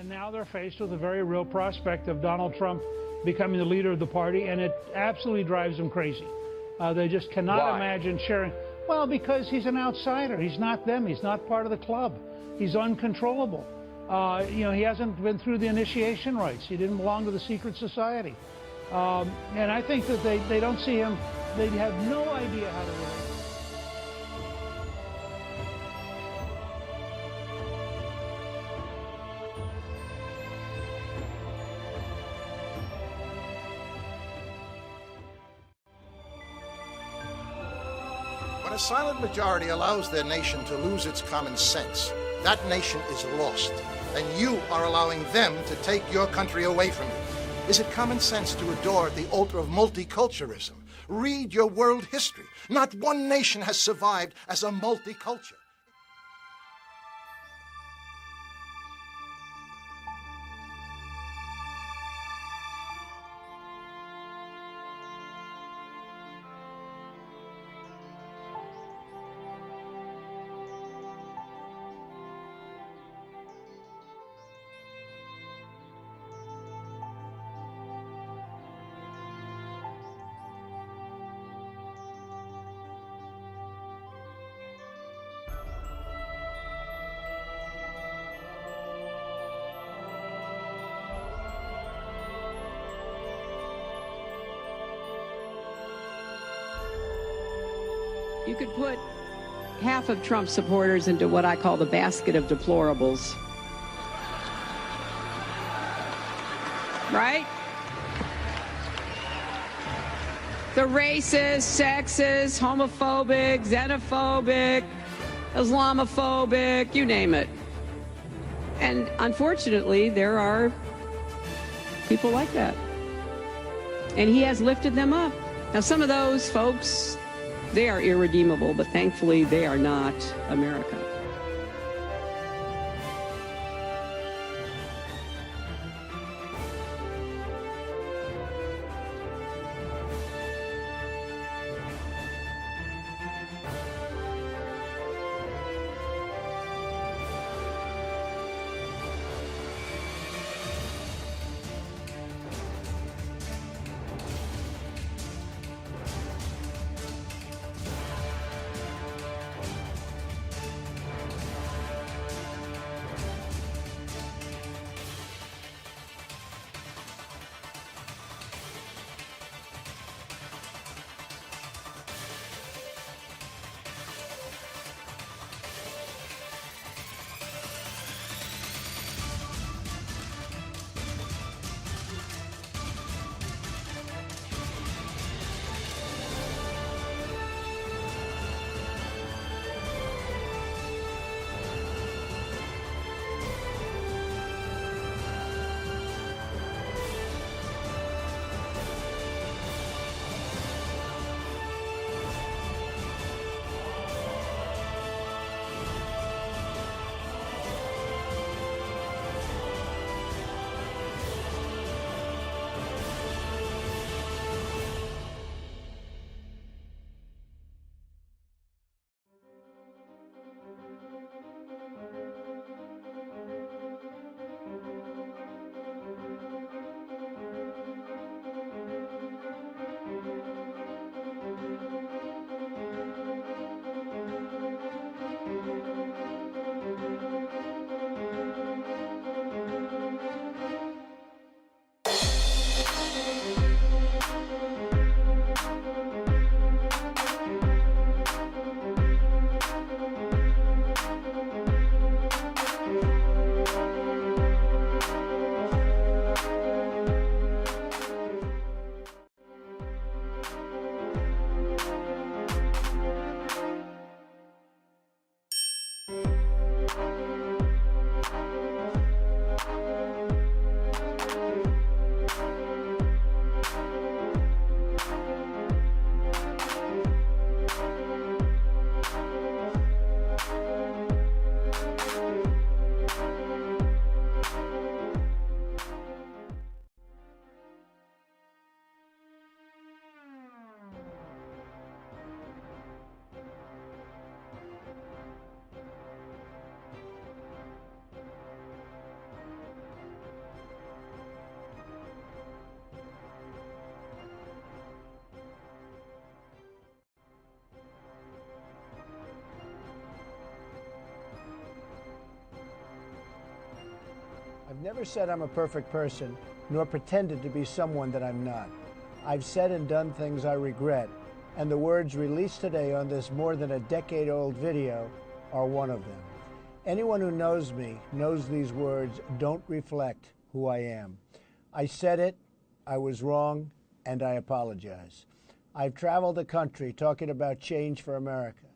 And now they're faced with a very real prospect of Donald Trump becoming the leader of the party, and it absolutely drives them crazy. They just cannot imagine sharing. Well, because he's an outsider. He's not them. He's not part of the club. He's uncontrollable. You know, he hasn't been through the initiation rites. He didn't belong to the secret society. And I think that they don't see him. They have no idea how to relate. When a silent majority allows their nation to lose its common sense, that nation is lost, and you are allowing them to take your country away from you. Is it common sense to adore at the altar of multiculturalism? Read your world history. Not one nation has survived as a multicultural. You could put half of Trump's supporters into what I call the basket of deplorables. Right? The racist, sexist, homophobic, xenophobic, Islamophobic, you name it. And unfortunately, there are people like that. And he has lifted them up. Now, some of those folks, they are irredeemable, but thankfully they are not America. I've never said I'm a perfect person, nor pretended to be someone that I'm not. I've said and done things I regret, and the words released today on this more than a decade-old video are one of them. Anyone who knows me knows these words don't reflect who I am. I said it, I was wrong, and I apologize. I've traveled the country talking about change for America,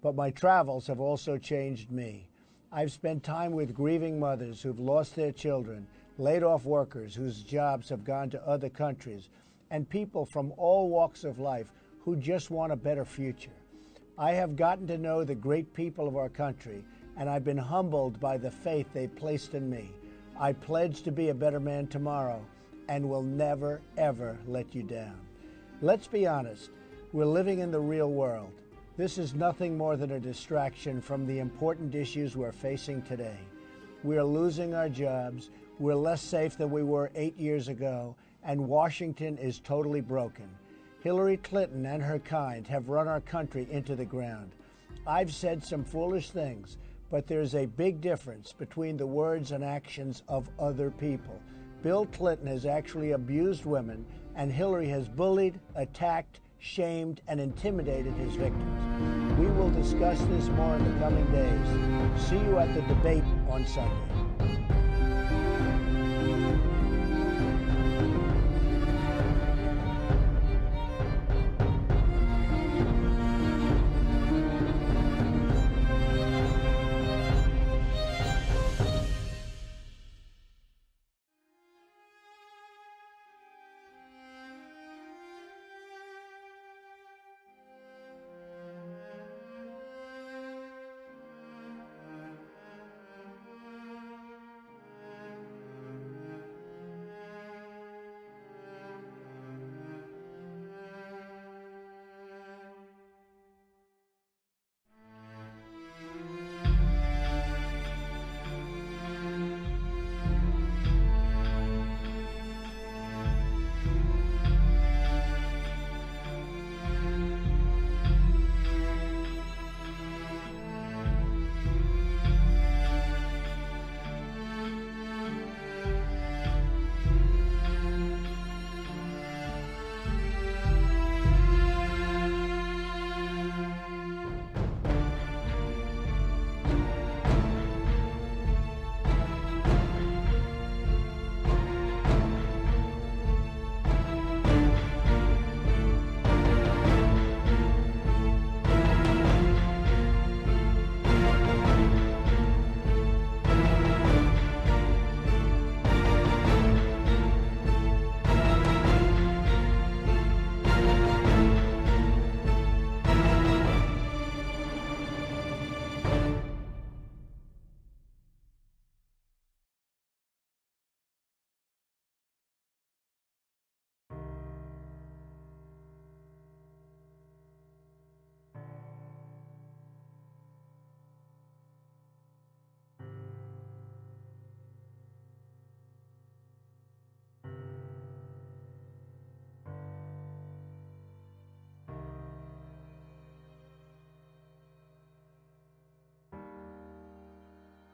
but my travels have also changed me. I've spent time with grieving mothers who've lost their children, laid off workers whose jobs have gone to other countries, and people from all walks of life who just want a better future. I have gotten to know the great people of our country, and I've been humbled by the faith they've placed in me. I pledge to be a better man tomorrow and will never, ever let you down. Let's be honest, we're living in the real world. This is nothing more than a distraction from the important issues we're facing today. We are losing our jobs, we're less safe than we were 8 years ago, and Washington is totally broken. Hillary Clinton and her kind have run our country into the ground. I've said some foolish things, but there's a big difference between the words and actions of other people. Bill Clinton has actually abused women, and Hillary has bullied, attacked, shamed, and intimidated his victims. We will discuss this more in the coming days. See you at the debate on Sunday.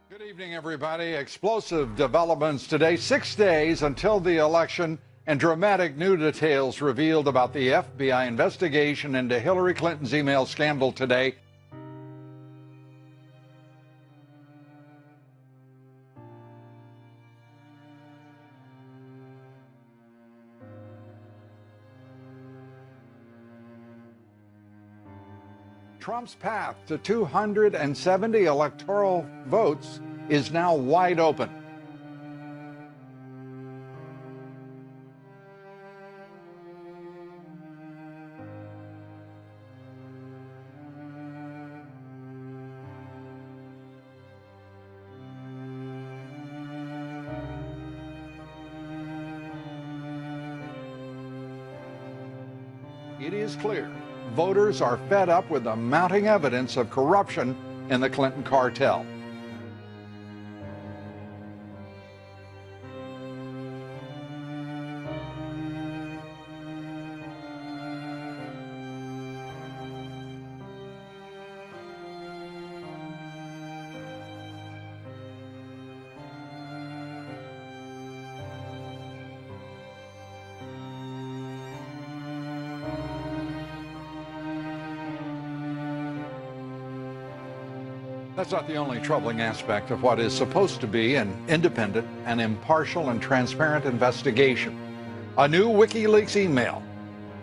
Good evening, everybody. Explosive developments today, 6 days until the election, and dramatic new details revealed about the FBI investigation into Hillary Clinton's email scandal today. Trump's path to 270 electoral votes is now wide open. It is clear voters are fed up with the mounting evidence of corruption in the Clinton cartel. That's not the only troubling aspect of what is supposed to be an independent and impartial and transparent investigation. A new WikiLeaks email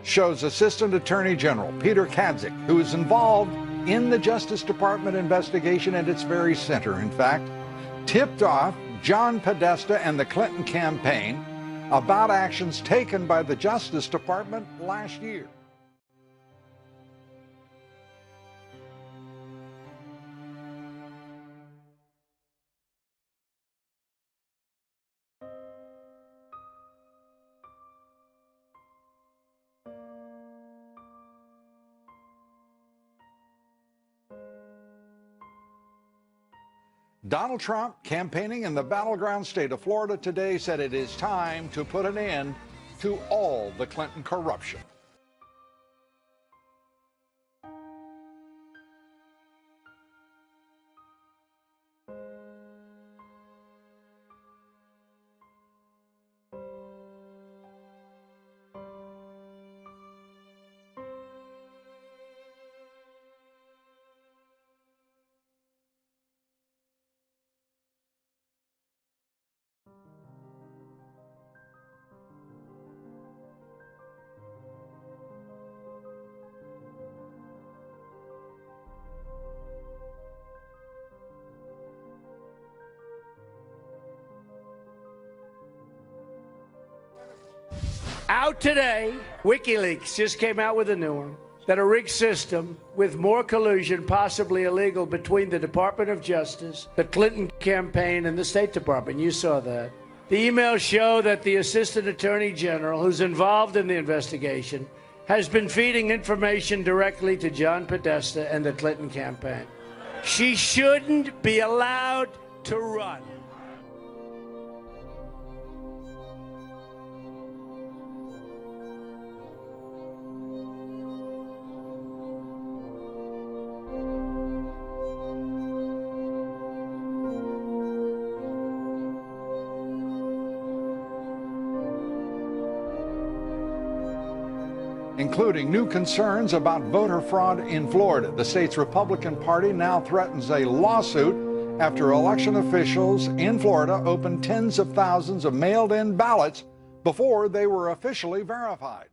shows Assistant Attorney General Peter Kadzik, who is involved in the Justice Department investigation at its very center, in fact, tipped off John Podesta and the Clinton campaign about actions taken by the Justice Department last year. Donald Trump, campaigning in the battleground state of Florida today, said it is time to put an end to all the Clinton corruption. Out today, WikiLeaks just came out with a new one, that a rigged system with more collusion, possibly illegal, between the Department of Justice, the Clinton campaign, and the State Department. You saw that. The emails show that the Assistant Attorney General, who's involved in the investigation, has been feeding information directly to John Podesta and the Clinton campaign. She shouldn't be allowed to run. Including new concerns about voter fraud in Florida. The state's Republican Party now threatens a lawsuit after election officials in Florida opened tens of thousands of mailed-in ballots before they were officially verified.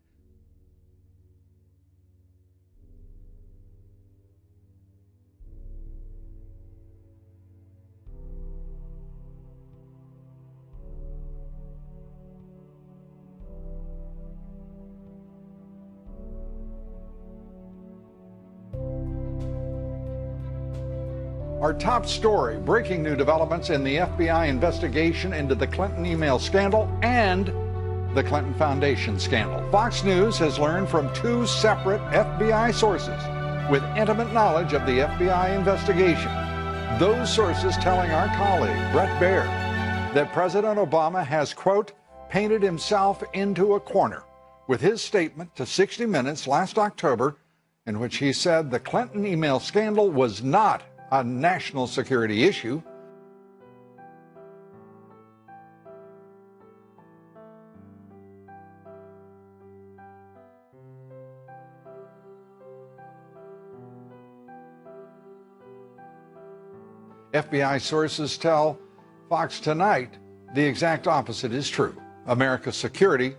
Our top story, breaking new developments in the FBI investigation into the Clinton email scandal and the Clinton Foundation scandal. Fox News has learned from two separate FBI sources with intimate knowledge of the FBI investigation. Those sources telling our colleague, Brett Baer, that President Obama has, quote, painted himself into a corner with his statement to 60 Minutes last October in which he said the Clinton email scandal was not a national security issue. FBI sources tell Fox Tonight the exact opposite is true. America's security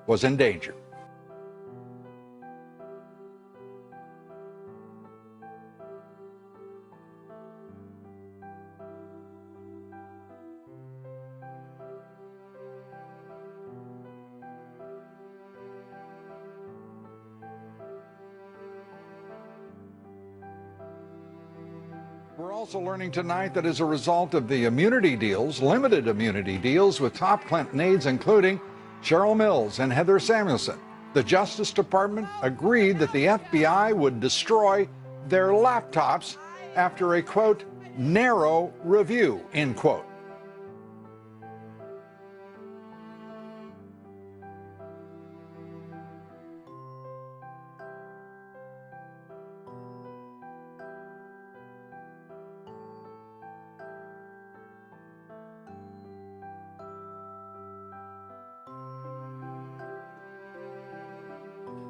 was in danger. We're also learning tonight that as a result of the immunity deals, limited immunity deals with top Clinton aides, including Cheryl Mills and Heather Samuelson, the Justice Department agreed that the FBI would destroy their laptops after a, quote, narrow review, end quote.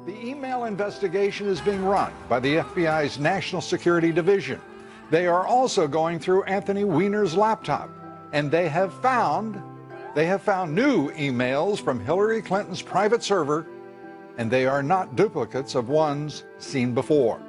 The email investigation is being run by the FBI's National Security Division. They are also going through Anthony Weiner's laptop, and they have found new emails from Hillary Clinton's private server, and they are not duplicates of ones seen before.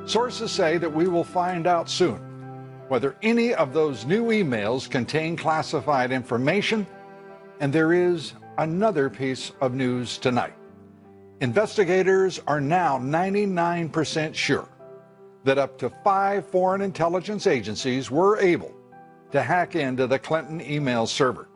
Sources say that we will find out soon whether any of those new emails contain classified information, and there is another piece of news tonight. Investigators are now 99% sure that up to 5 foreign intelligence agencies were able to hack into the Clinton email server.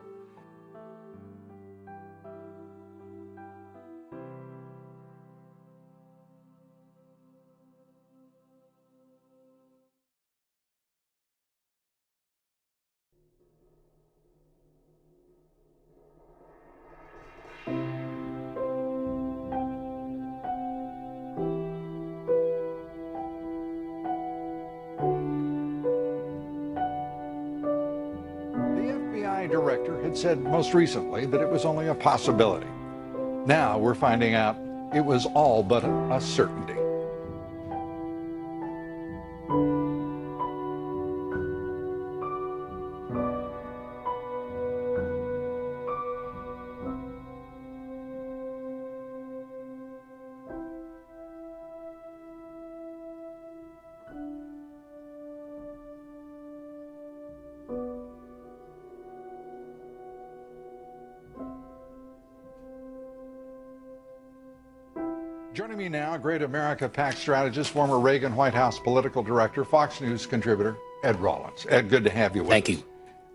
Director had said most recently that it was only a possibility. Now we're finding out it was all but a certainty. Joining me now, Great America PAC strategist, former Reagan White House political director, Fox News contributor, Ed Rollins. Ed, good to have you with us. Thank you.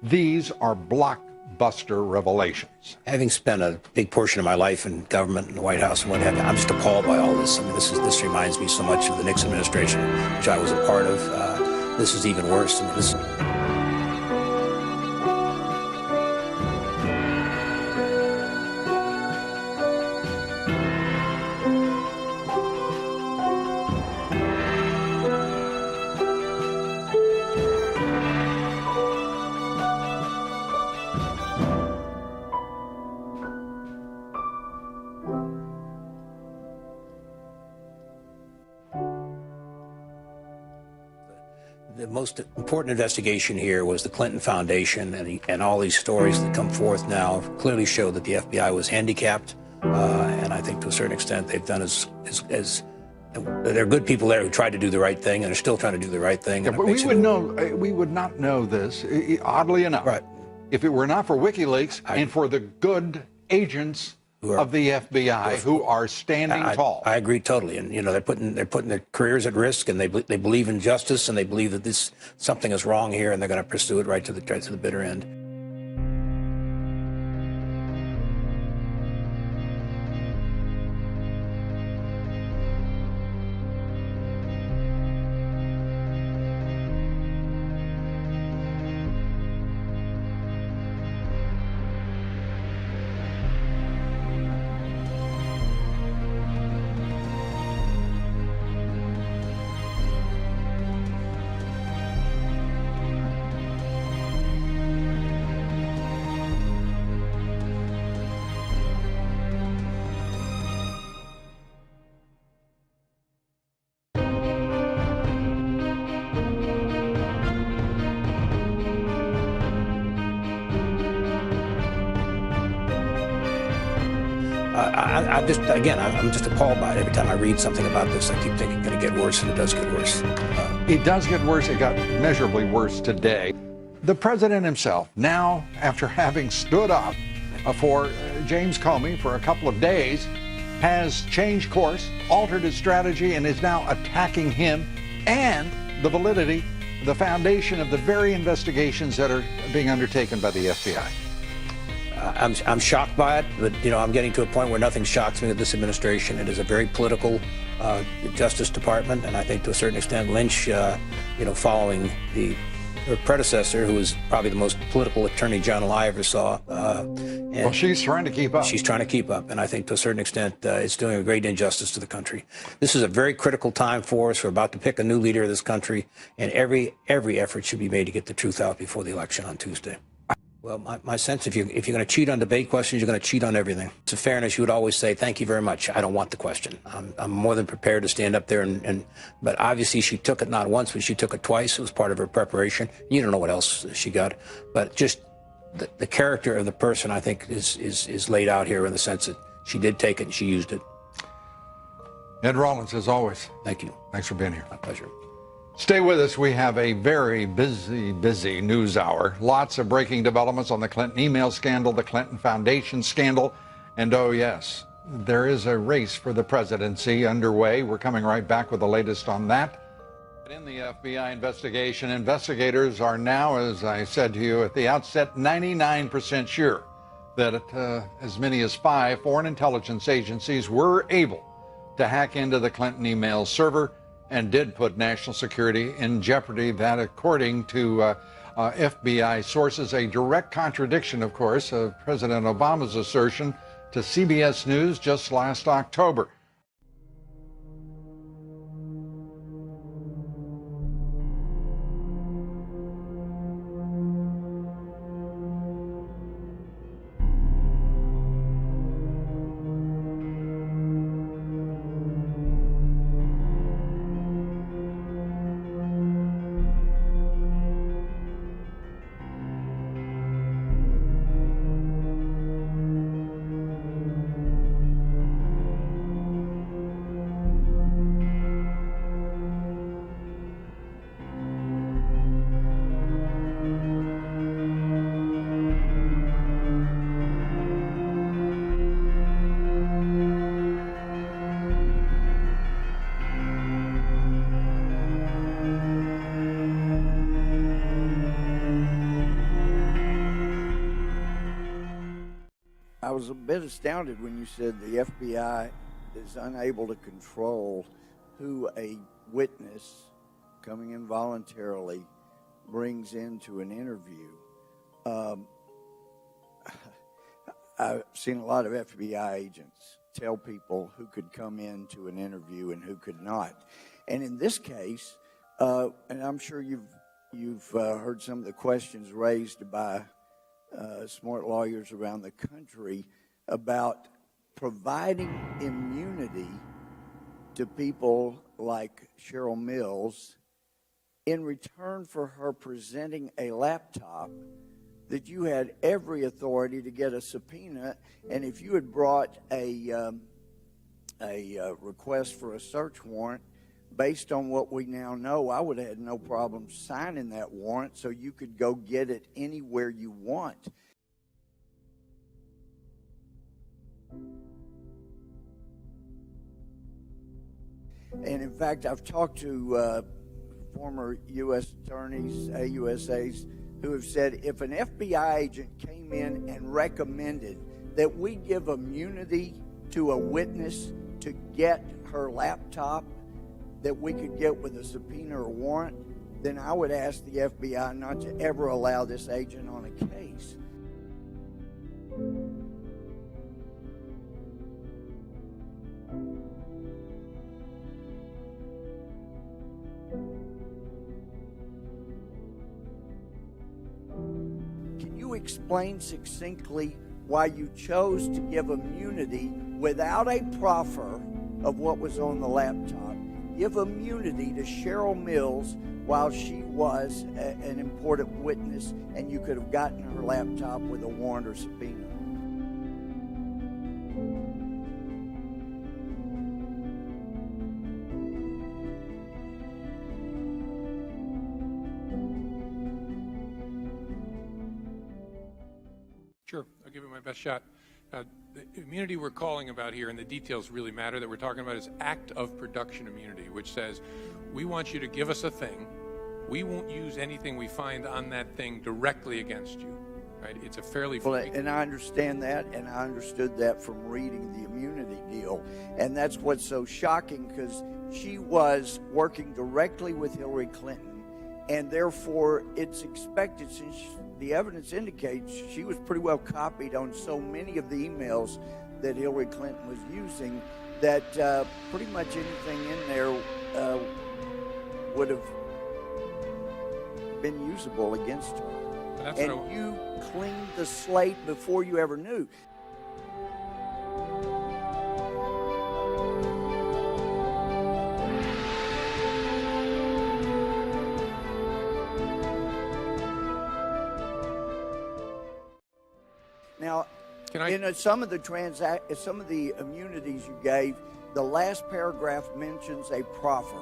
These are blockbuster revelations. Having spent a big portion of my life in government and the White House and what have you, I'm just appalled by all this. I mean, this reminds me so much of the Nixon administration, which I was a part of. This is even worse. I mean, this. The most important investigation here was the Clinton Foundation, and all these stories that come forth now clearly show that the FBI was handicapped, and I think to a certain extent they've done as there are good people there who tried to do the right thing and are still trying to do the right thing. Yeah, but we would not know this, oddly enough, right, if it were not for WikiLeaks and for the good agents of the FBI who are standing tall. I agree totally, and you know they're putting their careers at risk, and they believe in justice, and they believe that something is wrong here, and they're going to pursue it right to the bitter end. I'm just appalled by it. Every time I read something about this, I keep thinking it's going to get worse, and it does get worse. It does get worse. It got measurably worse today. The president himself, now after having stood up for James Comey for a couple of days, has changed course, altered his strategy, and is now attacking him and the validity, the foundation of the very investigations that are being undertaken by the FBI. I'm shocked by it, but I'm getting to a point where nothing shocks me with this administration. It is a very political Justice Department, and I think to a certain extent Lynch, following her predecessor, who was probably the most political attorney general I ever saw. Well, she's trying to keep up. She's trying to keep up, and I think to a certain extent it's doing a great injustice to the country. This is a very critical time for us. We're about to pick a new leader of this country, and every effort should be made to get the truth out before the election on Tuesday. Well, my sense, if you're going to cheat on debate questions, you're going to cheat on everything. To fairness, you would always say, thank you very much. I don't want the question. I'm more than prepared to stand up there. But obviously she took it not once, but she took it twice. It was part of her preparation. You don't know what else she got. But just the character of the person, I think, is laid out here in the sense that she did take it and she used it. Ed Rollins, as always. Thank you. Thanks for being here. My pleasure. Stay with us. We have a very busy news hour. Lots of breaking developments on the Clinton email scandal, the Clinton Foundation scandal, and oh yes, there is a race for the presidency underway. We're coming right back with the latest on that. In the FBI investigation, investigators are now, as I said to you at the outset, 99% sure that as many as 5 foreign intelligence agencies were able to hack into the Clinton email server and did put national security in jeopardy. That, according to FBI sources, a direct contradiction, of course, of President Obama's assertion to CBS News just last October. I was a bit astounded when you said the FBI is unable to control who a witness coming in voluntarily brings into an interview. I've seen a lot of FBI agents tell people who could come into an interview and who could not. And in this case, and I'm sure you've heard some of the questions raised by smart lawyers around the country about providing immunity to people like Cheryl Mills in return for her presenting a laptop that you had every authority to get a subpoena, and if you had brought a request for a search warrant, based on what we now know, I would have had no problem signing that warrant so you could go get it anywhere you want. And in fact, I've talked to former U.S. attorneys, AUSAs, who have said if an FBI agent came in and recommended that we give immunity to a witness to get her laptop that we could get with a subpoena or warrant, then I would ask the FBI not to ever allow this agent on a case. Can you explain succinctly why you chose to give immunity without a proffer of what was on the laptop? Give immunity to Cheryl Mills while she was an important witness, and you could have gotten her laptop with a warrant or subpoena. Sure, I'll give it my best shot. The immunity we're calling about here, and the details really matter, that we're talking about is act of production immunity, which says we want you to give us a thing. We won't use anything we find on that thing directly against you. Right? It's a fairly... Well, and I understand that, and I understood that from reading the immunity deal. And that's what's so shocking, because she was working directly with Hillary Clinton, and therefore it's expected, since the evidence indicates she was pretty well copied on so many of the emails that Hillary Clinton was using, that pretty much anything in there would have been usable against her. And you cleaned the slate before you ever knew. Now, in some of the immunities you gave, the last paragraph mentions a proffer.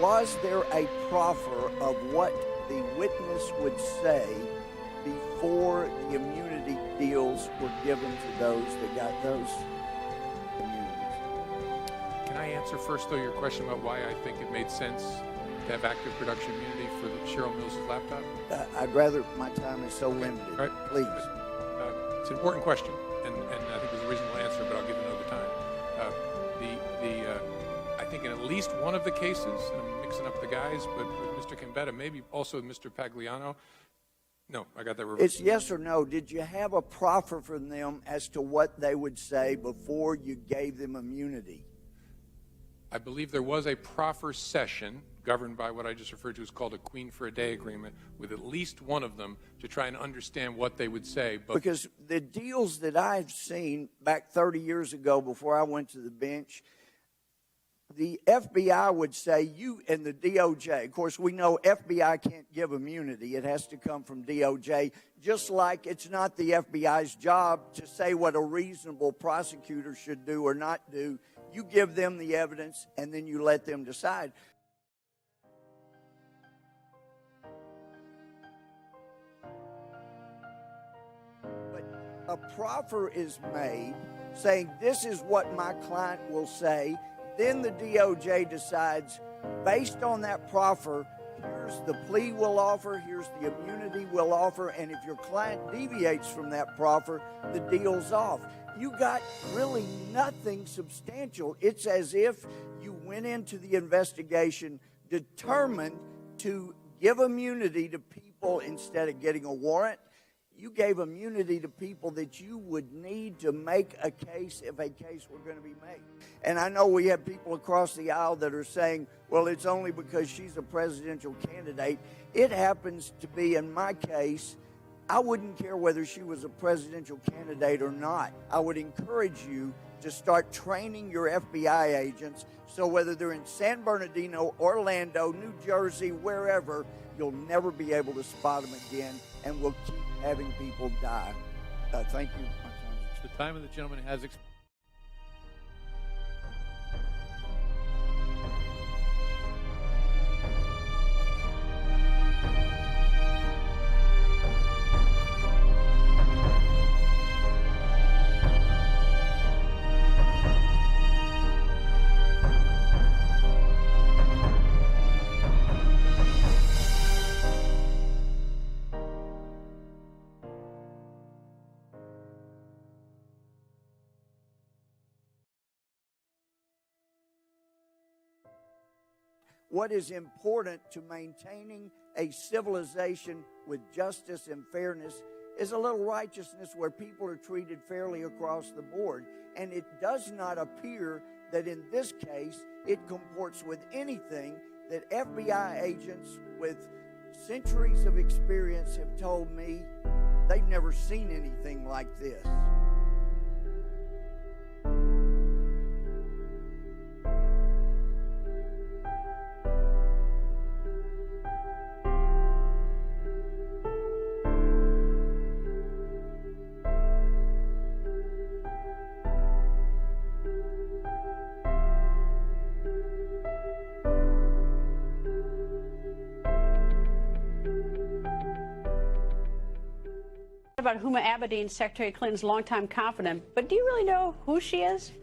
Was there a proffer of what the witness would say before the immunity deals were given to those that got those immunities? Can I answer first, though, your question about why I think it made sense to have active production immunity for Cheryl Mills' laptop? I'd rather, my time is so limited. Right. Please. It's an important question, and I think there's a reasonable answer, but I'll give it another time. I think in at least one of the cases, and I'm mixing up the guys, but with Mr. Gambetta, maybe also with Mr. Pagliano. No, I got that reversed. It's yes or no. Did you have a proffer from them as to what they would say before you gave them immunity? I believe there was a proffer session governed by what I just referred to as called a Queen for a Day agreement with at least one of them to try and understand what they would say. But because the deals that I've seen back 30 years ago before I went to the bench, the FBI would say, you and the DOJ, of course, we know FBI can't give immunity. It has to come from DOJ, just like it's not the FBI's job to say what a reasonable prosecutor should do or not do. You give them the evidence, and then you let them decide. But a proffer is made saying, this is what my client will say. Then the DOJ decides, based on that proffer, here's the plea we'll offer, here's the immunity we'll offer, and if your client deviates from that proffer, the deal's off. You got really nothing substantial. It's as if you went into the investigation determined to give immunity to people instead of getting a warrant. You gave immunity to people that you would need to make a case if a case were going to be made. And I know we have people across the aisle that are saying, well, it's only because she's a presidential candidate. It happens to be, in my case, I wouldn't care whether she was a presidential candidate or not. I would encourage you to start training your FBI agents so whether they're in San Bernardino, Orlando, New Jersey, wherever, you'll never be able to spot them again, and we'll keep having people die. Thank you. The time of the gentleman has expired. What is important to maintaining a civilization with justice and fairness is a little righteousness where people are treated fairly across the board. And it does not appear that in this case it comports with anything that FBI agents with centuries of experience have told me they've never seen anything like this. about Huma Abedin, Secretary Clinton's longtime confidant, but do you really know who she is?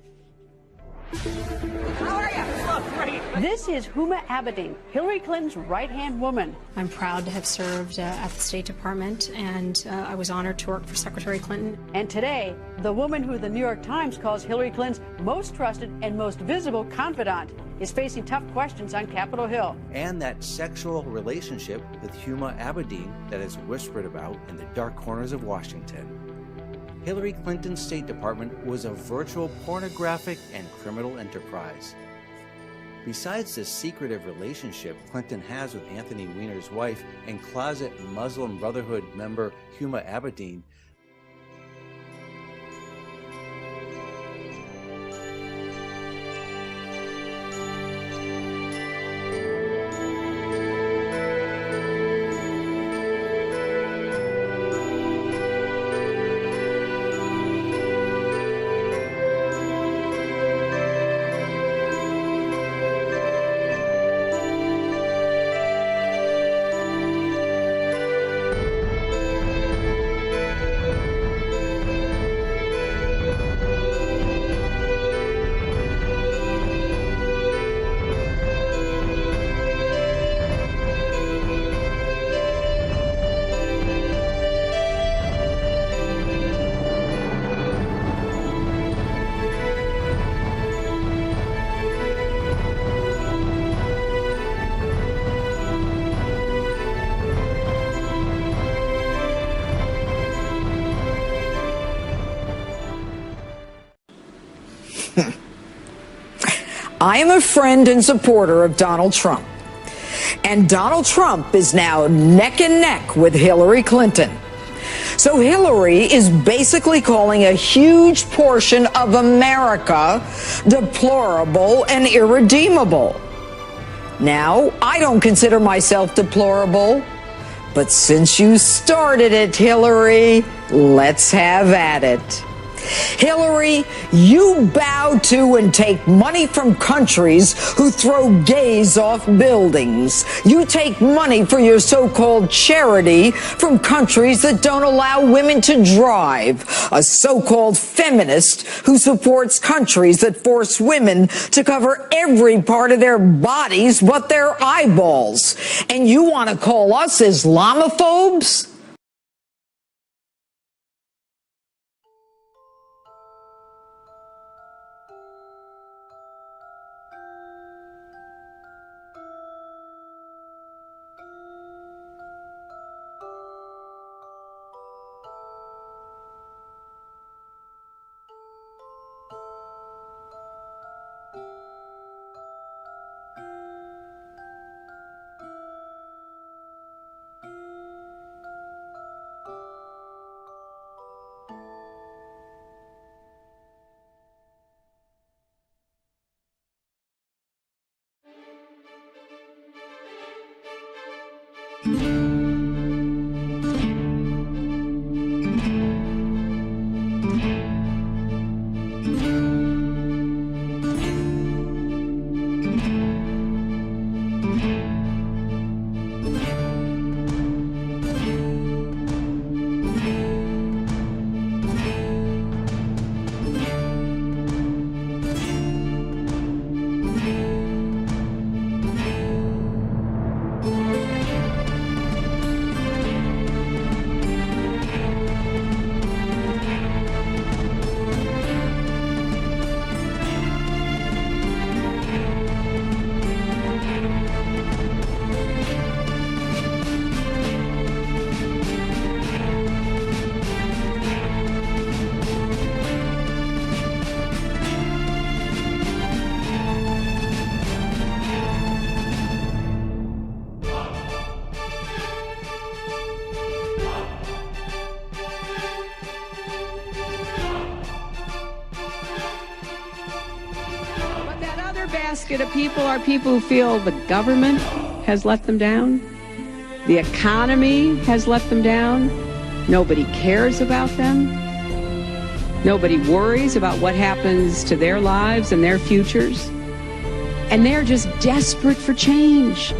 How are you? Oh, great. This is Huma Abedin, Hillary Clinton's right-hand woman. I'm proud to have served at the State Department, and I was honored to work for Secretary Clinton. And today, the woman who the New York Times calls Hillary Clinton's most trusted and most visible confidant is facing tough questions on Capitol Hill. And that sexual relationship with Huma Abedin that is whispered about in the dark corners of Washington. Hillary Clinton's State Department was a virtual pornographic and criminal enterprise. Besides the secretive relationship Clinton has with Anthony Weiner's wife and closet Muslim Brotherhood member Huma Abedin, I am a friend and supporter of Donald Trump. And Donald Trump is now neck and neck with Hillary Clinton. So Hillary is basically calling a huge portion of America deplorable and irredeemable. Now, I don't consider myself deplorable, but since you started it, Hillary, let's have at it. Hillary, you bow to and take money from countries who throw gays off buildings. You take money for your so-called charity from countries that don't allow women to drive. A so-called feminist who supports countries that force women to cover every part of their bodies but their eyeballs. And you want to call us Islamophobes? Basket of people are people who feel the government has let them down, the economy has let them down, nobody cares about them, nobody worries about what happens to their lives and their futures, and they're just desperate for change.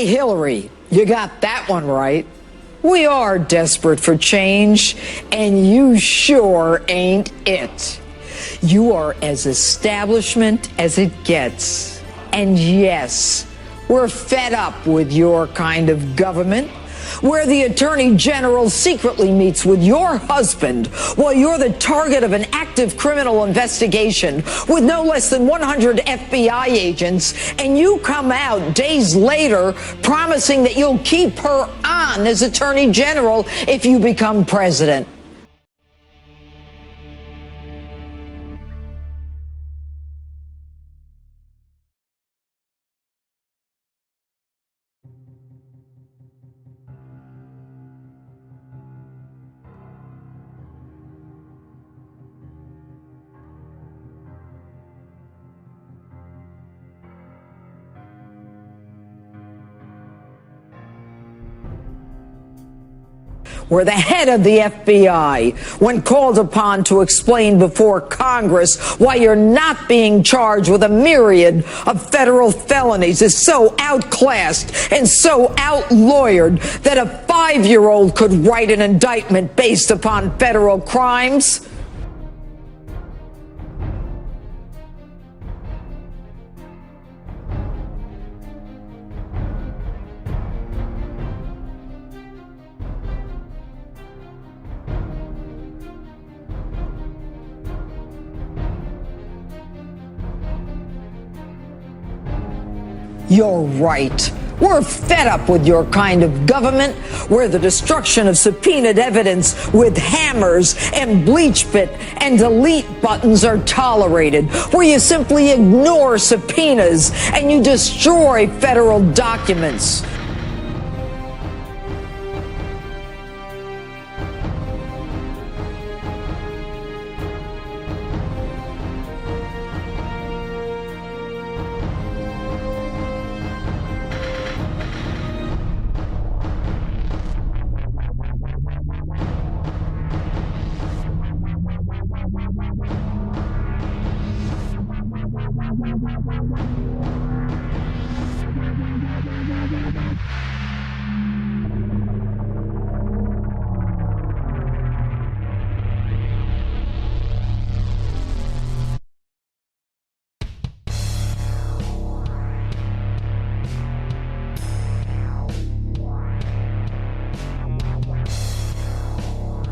Hey, Hillary, you got that one right. We are desperate for change, and you sure ain't it. You are as establishment as it gets. And yes, we're fed up with your kind of government, where the Attorney General secretly meets with your husband while you're the target of an active criminal investigation with no less than 100 FBI agents, and you come out days later promising that you'll keep her on as Attorney General if you become president. Where the head of the FBI, when called upon to explain before Congress why you're not being charged with a myriad of federal felonies, is so outclassed and so outlawyered that a 5-year-old could write an indictment based upon federal crimes? You're right. We're fed up with your kind of government where the destruction of subpoenaed evidence with hammers and bleach bit and delete buttons are tolerated, where you simply ignore subpoenas and you destroy federal documents.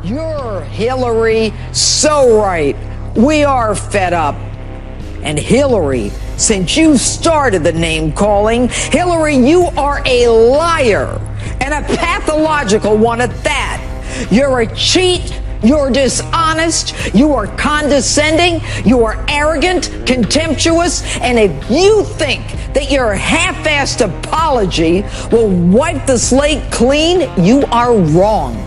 You're, Hillary, so right. We are fed up. And Hillary, since you started the name calling, Hillary, you are a liar, and a pathological one at that. You're a cheat. You're dishonest, you are condescending, you are arrogant, contemptuous, and if you think that your half-assed apology will wipe the slate clean, you are wrong.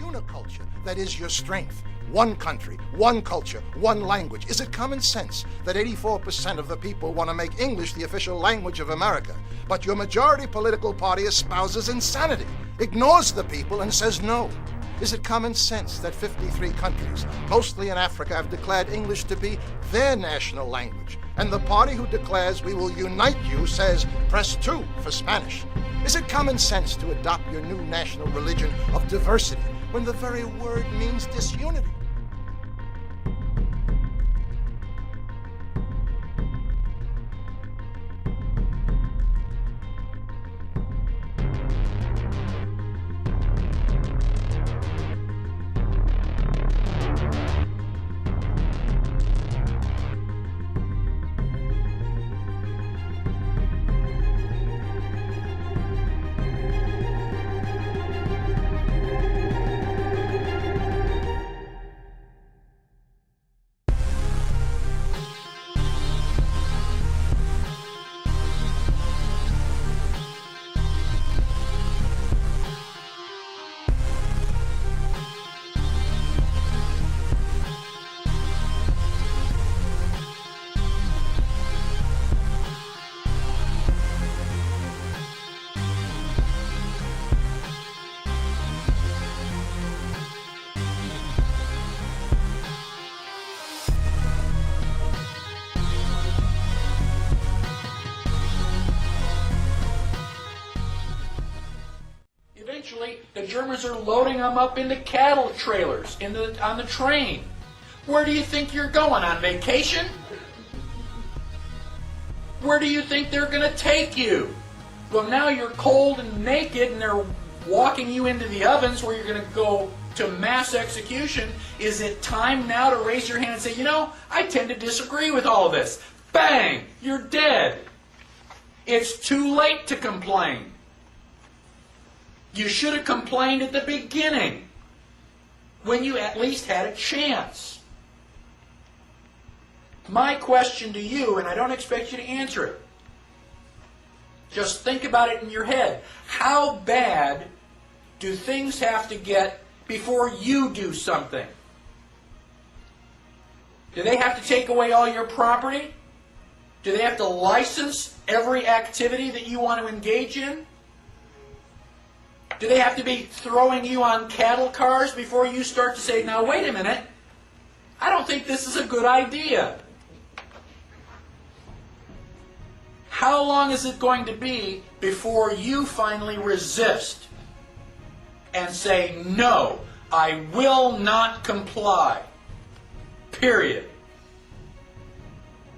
Uniculture, that is your strength. One country, one culture, one language. Is it common sense that 84% of the people want to make English the official language of America, but your majority political party espouses insanity, ignores the people, and says no? Is it common sense that 53 countries, mostly in Africa, have declared English to be their national language, and the party who declares we will unite you says press 2 for Spanish? Is it common sense to adopt your new national religion of diversity when the very word means disunity? Eventually, the Germans are loading them up into cattle trailers on the train. Where do you think you're going? On vacation? Where do you think they're going to take you? Well, now you're cold and naked and they're walking you into the ovens where you're going to go to mass execution. Is it time now to raise your hand and say, you know, I tend to disagree with all of this? Bang! You're dead. It's too late to complain. You should have complained at the beginning, when you at least had a chance. My question to you, and I don't expect you to answer it, just think about it in your head. How bad do things have to get before you do something? Do they have to take away all your property? Do they have to license every activity that you want to engage in? Do they have to be throwing you on cattle cars before you start to say, now wait a minute, I don't think this is a good idea? How long is it going to be before you finally resist and say, no, I will not comply, period?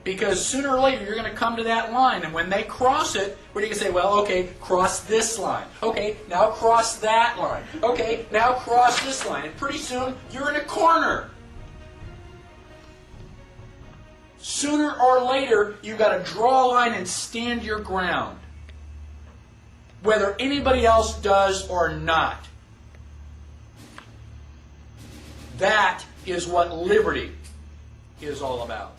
Because sooner or later you're going to come to that line, and when they cross it, what are you going to say? Well, okay, cross this line. Okay, now cross that line. Okay, now cross this line. And pretty soon you're in a corner. Sooner or later you've got to draw a line and stand your ground, whether anybody else does or not. That is what liberty is all about.